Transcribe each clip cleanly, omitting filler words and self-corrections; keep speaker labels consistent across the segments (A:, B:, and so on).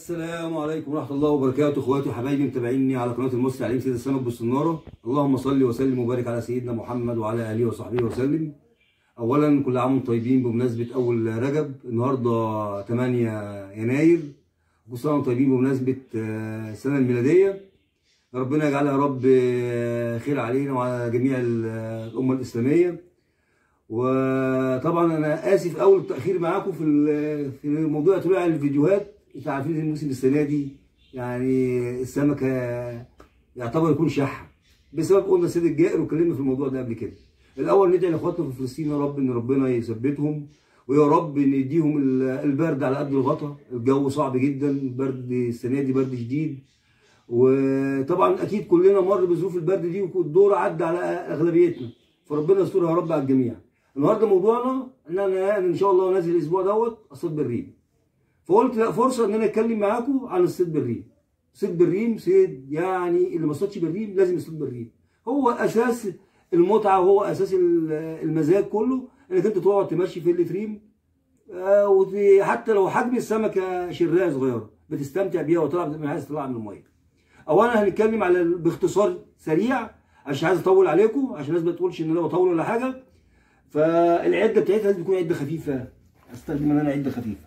A: السلام عليكم ورحمة الله وبركاته، اخواتي وحبايبي متابعيني على قناة المصري عليم سيد السمك بالصنارة. اللهم صل وسلم وبارك على سيدنا محمد وعلى آله وصحبه وسلم. أولا كل عام وانتم طيبين بمناسبة أول رجب، النهارده 8 يناير، وكل سنة وانتم طيبين بمناسبة السنة الميلادية. ربنا يجعلها يا رب خير علينا وعلى جميع الأمة الإسلامية. وطبعا أنا آسف أول التأخير معاكم في موضوع طلوع الفيديوهات. انتوا عارفين الموسم السنه دي يعني السمكه يعتبر يكون شح بسبب قلنا السيد الجائر، واتكلمنا في الموضوع ده قبل كده. الاول ندعي لاخواتنا في فلسطين يا رب ان ربنا يثبتهم، ويا رب ان يديهم البرد على قد الغطا. الجو صعب جدا، البرد السنه دي برد شديد، وطبعا اكيد كلنا مر بظروف البرد دي والدور عدى على اغلبيتنا، فربنا يسترها يا رب على الجميع. النهارده موضوعنا ان انا ان شاء الله نازل الاسبوع دوت اصطاد بالريم، فقلت لا فرصه ان انا اتكلم معاكم عن الصيد بالريم. صيد بالريم صيد يعني اللي ما صادش بالريم لازم يصطاد بالريم، هو اساس المتعه وهو اساس المزاج كله، انك انت تقعد تمشي في ريم، وحتى لو حجم السمكه شرايه صغيره بتستمتع بيها وطلع من عايز تطلع من الميه. اولا هنتكلم على باختصار سريع عشان عايز اطول عليكم، عشان الناس ما تقولش ان انا بطول ولا حاجه. فالعده بتاعتها لازم تكون عده خفيفه، استخدم انا عده خفيفه،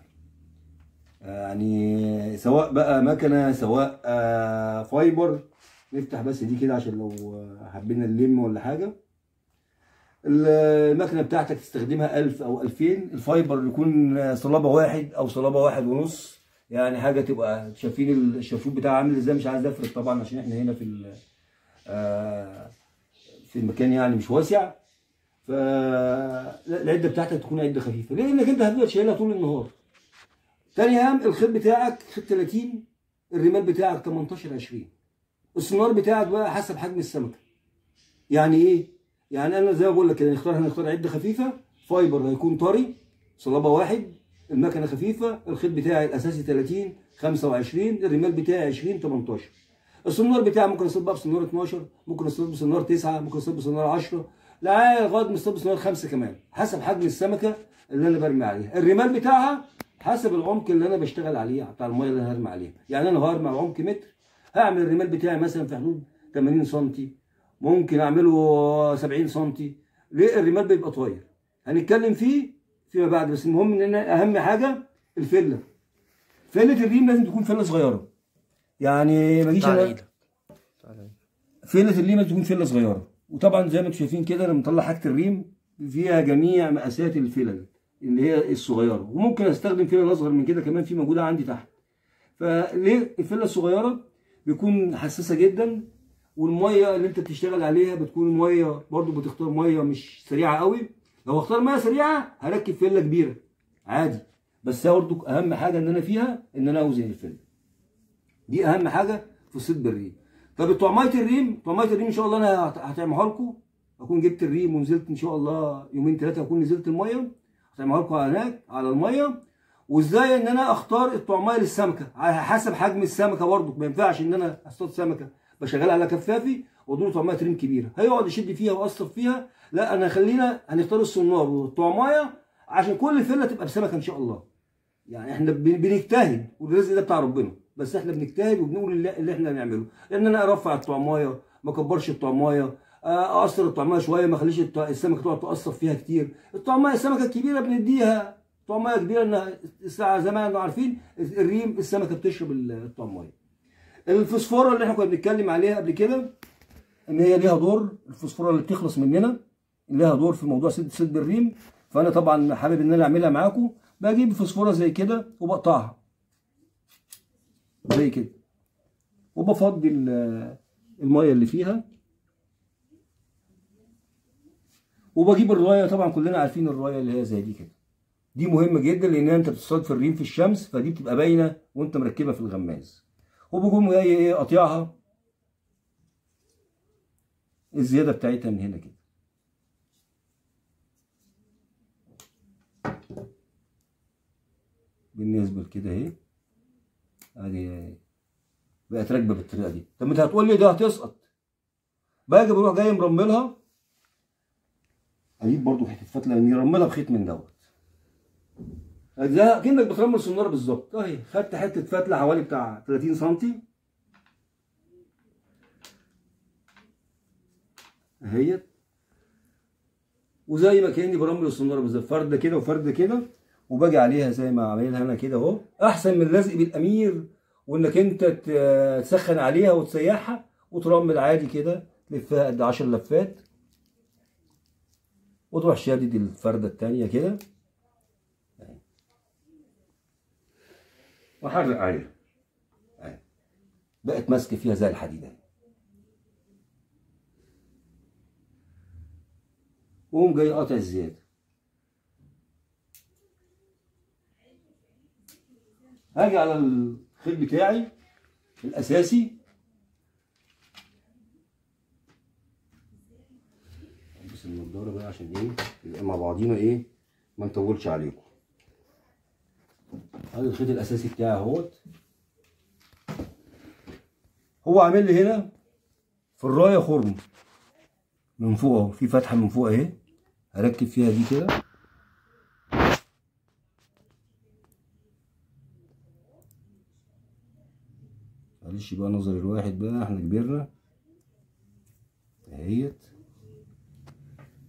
A: يعني سواء بقى مكنه سواء فايبر. نفتح بس دي كده عشان لو حبينا نلم ولا حاجه. المكنه بتاعتك تستخدمها 1000 او 2000. الفايبر يكون صلابه 1 او صلابه 1.5، يعني حاجه تبقى شايفين الشرشوب بتاعها عامل ازاي. مش عايز افرد طبعا عشان احنا هنا في المكان يعني مش واسع. فالعده بتاعتك تكون عده خفيفه لانك انت هتفضل شايلها طول النهار. تاني اهم الخيط بتاعك خيط 30، الرمال بتاعك 18 20. السنار بتاعك بقى حسب حجم السمكه. يعني ايه؟ يعني انا زي ما بقول لك كده هنختار عده خفيفه. فايبر هيكون طري صلابه 1، المكنه خفيفه، الخيط بتاعي الاساسي 30 25، الرمال بتاعي 20 18. السنار بتاعي ممكن اصطاد بقى بسنار 12، ممكن اصطاد بسنار 9، ممكن اصطاد بسنار 10، لغايه ما اصطاد بسنار 5 كمان، حسب حجم السمكه اللي انا برمي عليها. الرمال بتاعها حسب العمق اللي انا بشتغل عليه بتاع الميه اللي انا هرمي عليها. يعني انا هرمي على عمق متر، هعمل الرمال بتاعي مثلا في حدود 80 سم، ممكن اعمله 70 سم. ليه؟ الرمال بيبقى طاير، هنتكلم فيه فيما بعد. بس المهم ان انا اهم حاجه الفله. فله الريم لازم تكون فله صغيره، يعني ما اجيش فله الريم لازم تكون فله صغيره. وطبعا زي ما انتم شايفين كده انا مطلع حاجه الريم فيها جميع مقاسات الفلل اللي هي الصغيره، وممكن استخدم فيله اصغر من كده كمان، في موجوده عندي تحت. فليه الفله الصغيره؟ بيكون حساسه جدا، والميه اللي انت بتشتغل عليها بتكون ميه برضو بتختار ميه مش سريعه قوي. لو اختار ميه سريعه هركب فله كبيره عادي، بس برضو اهم حاجه ان انا فيها ان انا اوزن الفله. دي اهم حاجه في الصيد بالريم. طب طعميه الريم ان شاء الله انا هتعملها لكم. اكون جبت الريم ونزلت ان شاء الله يومين 3 اكون نزلت الميه، هتعملها لكم هناك على الميه. وازاي ان انا اختار الطعميه للسمكه على حسب حجم السمكه. برضو ما ينفعش ان انا اصطاد سمكه بشغلها على كفافي وادور طعميه ريم كبيره هيقعد يشد فيها ويقصف فيها. لا انا هنختار الصنار والطعميه عشان كل فله تبقى بسمكه ان شاء الله. يعني احنا بنجتهد والرزق ده بتاع ربنا، بس احنا بنجتهد وبنقول اللي احنا هنعمله. ان انا ارفع الطعميه، ما اكبرش الطعميه، اقصر الطعميه شويه، ما اخليش السمكه تقعد تقصف فيها كتير. الطعميه السمكه الكبيره بنديها طعميه كبيره، انها الساعه زي ما احنا عارفين الريم السمكه بتشرب الطعميه. الفوسفوره اللي احنا كنا بنتكلم عليها قبل كده ان هي ليها دور، الفوسفوره اللي بتخلص مننا ليها دور في موضوع صيد بالريم. فانا طبعا حابب ان انا اعملها معاكم. بجيب فوسفوره زي كده وبقطعها زي كده، وبفضي الميه اللي فيها، وبجيب الرايه. طبعا كلنا عارفين الرايه اللي هي زي دي كده، دي مهمه جدا لان انت بتصطاد في الريم في الشمس، فدي بتبقى باينه وانت مركبها في الغماز. وبقوم جاي ايه قاطعها الزياده بتاعتها من هنا كده. بالنسبه لكده اهي ادي بقت راكبه بالطريقه دي. طب انت هتقول لي ده هتسقط، باجي بروح جاي مرملها، اجيب برضو حته فتله نرملها بخيط من دوت، ده كأنك بترمل سناره بالظبط اهي. خدت حته فتله حوالي بتاع 30 سم اهيت، وزي ما كاني برمل السناره بالظبط، فرده كده وفرده كده، وباجي عليها زي ما عاملها انا كده اهو. احسن من اللزق بالامير وانك انت تسخن عليها وتسيحها وترمل عادي كده، تلفها قد 10 لفات وتروح شادد الفرده الثانيه كده وحرق عليها، بقت ماسكه فيها زي الحديده. وقوم جاي قاطع الزياده. هاجي على الخيط بتاعي الاساسي، البس النضاره بقى عشان ايه يبقى مع بعضينا ايه ما نطولش عليكم. ادي الخيط الاساسي بتاعي اهوت. هو عامل لي هنا في الرايه خرم من فوق اهو، في فتحه من فوق اهي، هركب فيها دي كده. معلش بقى نظر الواحد بقى، احنا كبرنا اهيت.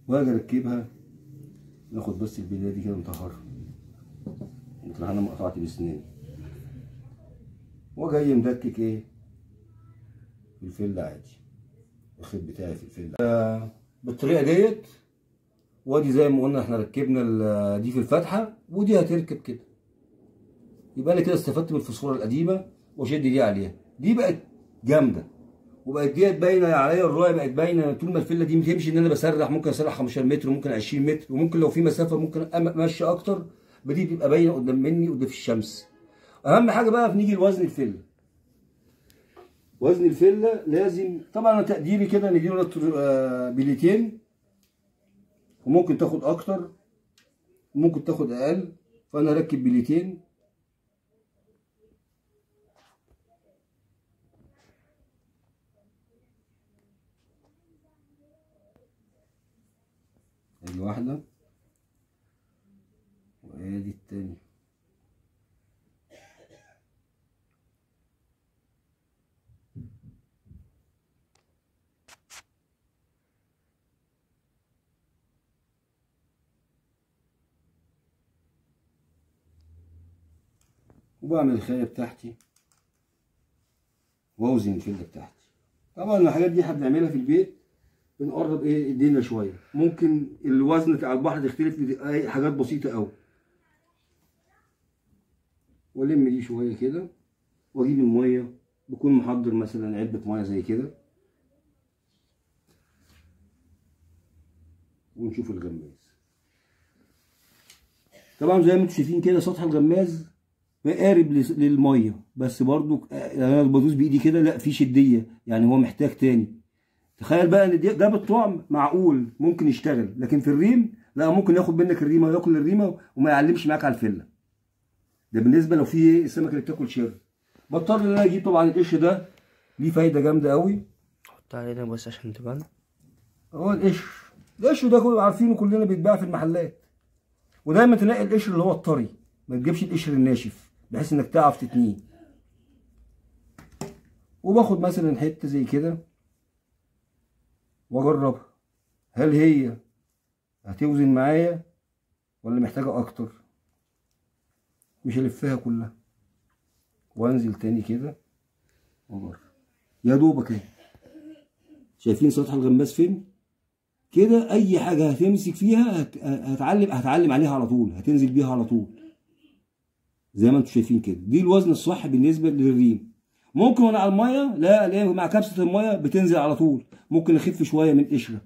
A: واجي اركبها، ناخد بس البدايه دي كده نطهرها، يمكن انا قطعت بسناني، وجاي مدكك ايه في الفله عادي، الخيط بتاعي في الفله بالطريقه ديت. وادي زي ما قلنا احنا ركبنا دي في الفتحه، ودي هتركب كده. يبقى انا كده استفدت من الفوسفوره القديمه واشد دي عليها، دي بقت جامده وبقت ديت باينه عليا، الرايه بقت باينه. طول ما الفله دي بتمشي ان انا بسرح، ممكن اسرح 15 متر وممكن 20 متر، وممكن لو في مسافه ممكن امشي اكتر، بدي بتبقى باينه قدام مني قدام في الشمس. اهم حاجه بقى بنيجي لوزن الفله. وزن الفله لازم طبعا انا تقديري كده نديله بليتين، وممكن تاخد اكتر وممكن تاخد اقل، فانا اركب بليتين. ادي واحده وادي التانية. وبعمل الخايه بتاعتي واوزن الفله بتاعتي. طبعا الحاجات دي احنا بنعملها في البيت، بنقرب ايه ايدينا شويه، ممكن الوزن بتاع البحر يختلف حاجات بسيطه قوي. والم دي شويه كده، واجيب الميه، بكون محضر مثلا علبه ميه زي كده، ونشوف الغماز. طبعا زي ما انتم شايفين كده سطح الغماز قارب للميه، بس برضو انا بدوس بايدي كده لا في شديه، يعني هو محتاج تاني. تخيل بقى ان ده بالطعم معقول ممكن يشتغل، لكن في الريم لا، ممكن ياخد منك الريمه وياكل الريمه وما يعلمش معاك على الفله. ده بالنسبه لو في السمكه اللي بتاكل شر. بضطر ان انا اجيب طبعا القش ده، ليه فايده جامده قوي.
B: حط علينا بس عشان تبان.
A: هو القش ده كله عارفينه كلنا، بيتباع في المحلات. ودايما تلاقي القشر اللي هو الطري، ما تجيبش القشر الناشف بحيث انك تعرف تتنيه. وباخد مثلا حته زي كده واجربها، هل هي هتوزن معايا ولا محتاجه اكتر. مش هلفها كلها، وانزل تاني كده واجرب يا دوبك اهي. شايفين سطح الغماز فين كده؟ اي حاجه هتمسك فيها هتعلم عليها على طول، هتنزل بيها على طول زي ما انتم شايفين كده. دي الوزن الصح بالنسبه للريم. ممكن وانا على الميه لا الاقيها مع كبسه الميه بتنزل على طول، ممكن اخف شويه من قشره،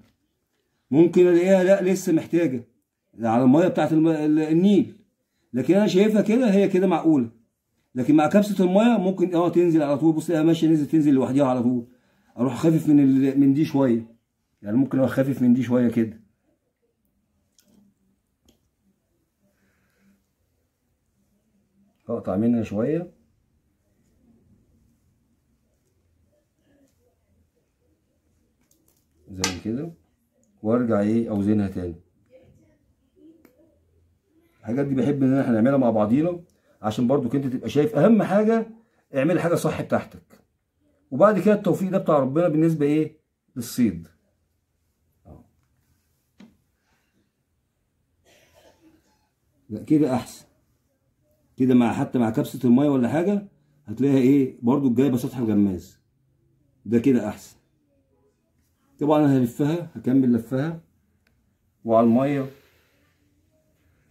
A: ممكن الاقيها لا لسه محتاجه على الميه بتاعت النيل، لكن انا شايفها كده هي كده معقوله. لكن مع كبسه الميه ممكن تنزل على طول. بص الاقيها ماشيه نزل تنزل لوحديها على طول. اروح خافف من دي شويه، يعني ممكن اخفف من دي شويه كده. اقطع منها شويه زي كده، وارجع اوزنها تاني. الحاجات دي بحب ان احنا نعملها مع بعضينا عشان برضو انت تبقى شايف. اهم حاجه اعمل حاجه صح بتاعتك، وبعد كده التوفيق ده بتاع ربنا بالنسبه ايه للصيد. لا كده احسن، كده مع حتى مع كبسه الميه ولا حاجه هتلاقيها ايه برضو جايبه سطح الغماز ده، كده احسن. طبعا انا هلفها، هكمل لفها، وعلى الميه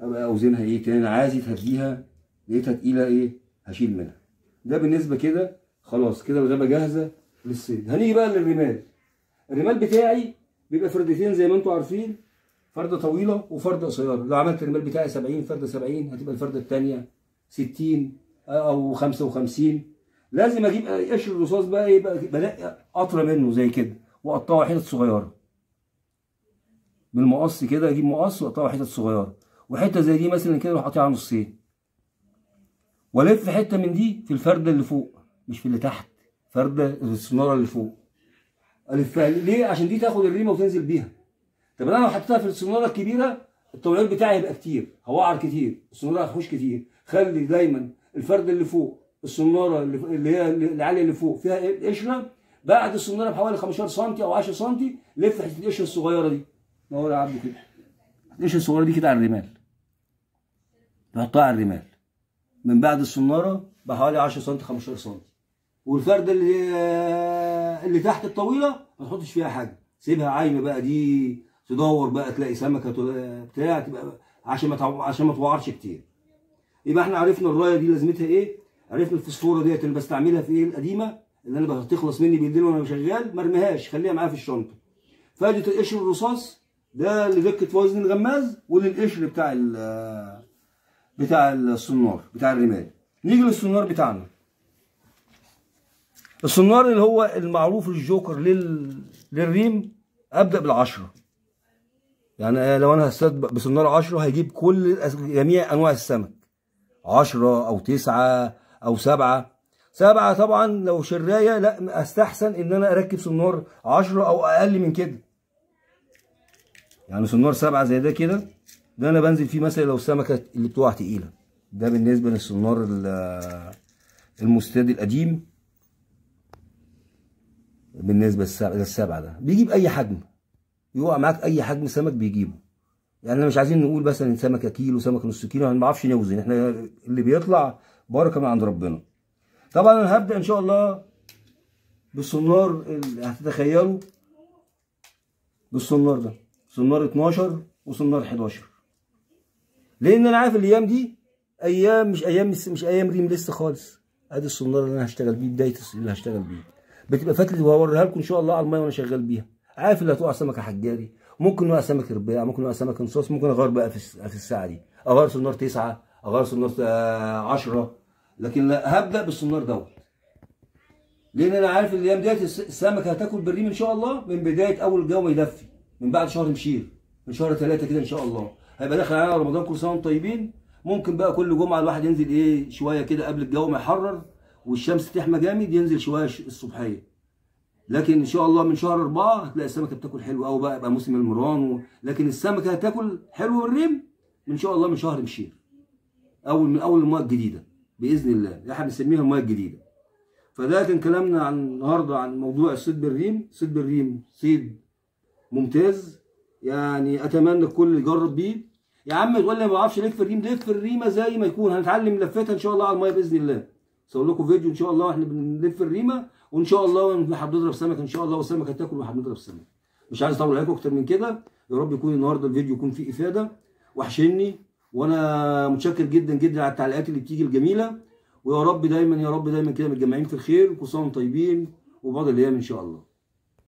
A: ابقى اوزنها ايه تاني، عايز تهديها لقيتها تقيله ايه هشيل منها. ده بالنسبه كده خلاص، كده الغابه جاهزه للصيد. هنيجي بقى للرمال. الرمال بتاعي بيبقى فردتين زي ما انتم عارفين، فرده طويله وفرده قصيره. لو عملت الرمال بتاعي 70 فرده 70 هتبقى الفرده الثانيه 60 او 55. لازم اجيب قشر الرصاص بقى ايه بقى، بلاقي قطره منه زي كده واقطعه حتت صغيره بالمقص كده، اجيب مقص واقطعه حتت صغيره، وحته زي دي مثلا كده اروح قاطعها نصين، والف حته من دي في الفرده اللي فوق مش في اللي تحت، فرده السناره اللي فوق الفها. ليه؟ عشان دي تاخد الريمه وتنزل بيها. طب انا لو حطيتها في السناره الكبيره التوعير بتاعي هيبقى كتير، هوعر كتير، السناره هتخش كتير. خلي دايما الفرده اللي فوق، السناره اللي هي العاليه اللي فوق فيها قشره، بعد السناره بحوالي 15 سم او 10 سم لف حته القشره الصغيره دي، نور يا عبده كده، القشره الصغيره دي كده على الرمال، تحطها على الرمال من بعد السناره بحوالي 10 سم 15 سم. والفرده اللي تحت الطويله ما تحطش فيها حاجه، سيبها عايمه بقى، دي تدور بقى تلاقي سمكه بتاع، تبقى عشان ما توعرش كتير. يبقى احنا عرفنا الرايه دي لازمتها ايه، عرفنا الفوسفوره ديت اللي بستعملها في ايه القديمه اللي انا بتخلص مني بالليل وانا شغال، ما ارميهاش، خليها معايا في الشنطه. فائده القشر الرصاص ده لدقه وزن الغماز وللقشر بتاع السنار بتاع الرمال. نيجي للسنار بتاعنا. السنار اللي هو المعروف الجوكر للريم، ابدا بالعشره. يعني لو انا هصطاد بسناره 10 هيجيب جميع انواع السمك، 10 او 9 او 7. 7 طبعا لو شرايه لا استحسن ان انا اركب سنار 10 او اقل من كده. يعني سنار 7 زي ده كده، ده انا بنزل فيه مثلا لو السمكه اللي بتقع تقيله. ده بالنسبه للسنار المستاد القديم. بالنسبه للسبعه ده بيجيب اي حجم، يقع معاك اي حجم سمك بيجيبه. يعني احنا مش عايزين نقول مثلا سمكه كيلو سمكه نص كيلو، احنا ما بنعرفش نوزن، احنا اللي بيطلع بركه من عند ربنا. طبعا انا هبدا ان شاء الله بالسنار اللي هتتخيلوا، بالسنار ده سنار 12 وسنار 11، لان انا عارف الايام دي ايام مش ايام ريم لسه خالص. ادي السنار اللي انا هشتغل بيه، بدايه اللي هشتغل بيه بتبقى فتله، وهوريها لكم ان شاء الله على الميه وانا شغال بيها. عارف اللي هتقع سمكه حجاري، ممكن نوع سمك رباع، ممكن نوع سمك نصاص، ممكن اغير بقى في الساعه دي، اغير سنار 9، اغير سنار 10، لكن لا هبدا بالسنار دوت، لان انا عارف الايام ديت السمكه هتاكل بالريم ان شاء الله من بدايه اول الجو ما يدفي، من بعد شهر مشير، من شهر 3 كده ان شاء الله هيبقى داخل علينا رمضان. كل سنه وانتم طيبين. ممكن بقى كل جمعه الواحد ينزل ايه شويه كده قبل الجو ما يحرر والشمس تحمى جامد، ينزل شويه الصبحيه. لكن ان شاء الله من شهر 4 هتلاقي السمكه بتاكل حلو قوي بقى، يبقى موسم المران لكن السمكه هتاكل حلو بالريم ان شاء الله من شهر مشير، من اول المويه الجديده باذن الله، احنا بنسميها المويه الجديده. فده كان كلامنا عن النهارده عن موضوع الصيد بالريم. صيد بالريم صيد ممتاز، يعني اتمنى الكل يجرب بيه. يا عم تقول لي ما بعرفش لف الريم، لف الريمه زي ما يكون، هنتعلم لفتها ان شاء الله على الميه باذن الله. هصور لكم فيديو ان شاء الله واحنا بنلف الريمه، وان شاء الله احنا بنضرب سمك ان شاء الله، والسمكه هتاكل واحنا بنضرب سمك. مش عايز اطول عليكم اكتر من كده. يا رب يكون النهارده الفيديو يكون فيه افاده. وحشني، وانا متشكر جدا جدا على التعليقات اللي بتيجي الجميله. ويا رب دايما يا رب دايما كده متجمعين في الخير، وكل سنه وانتم طيبين، وبعض الايام ان شاء الله.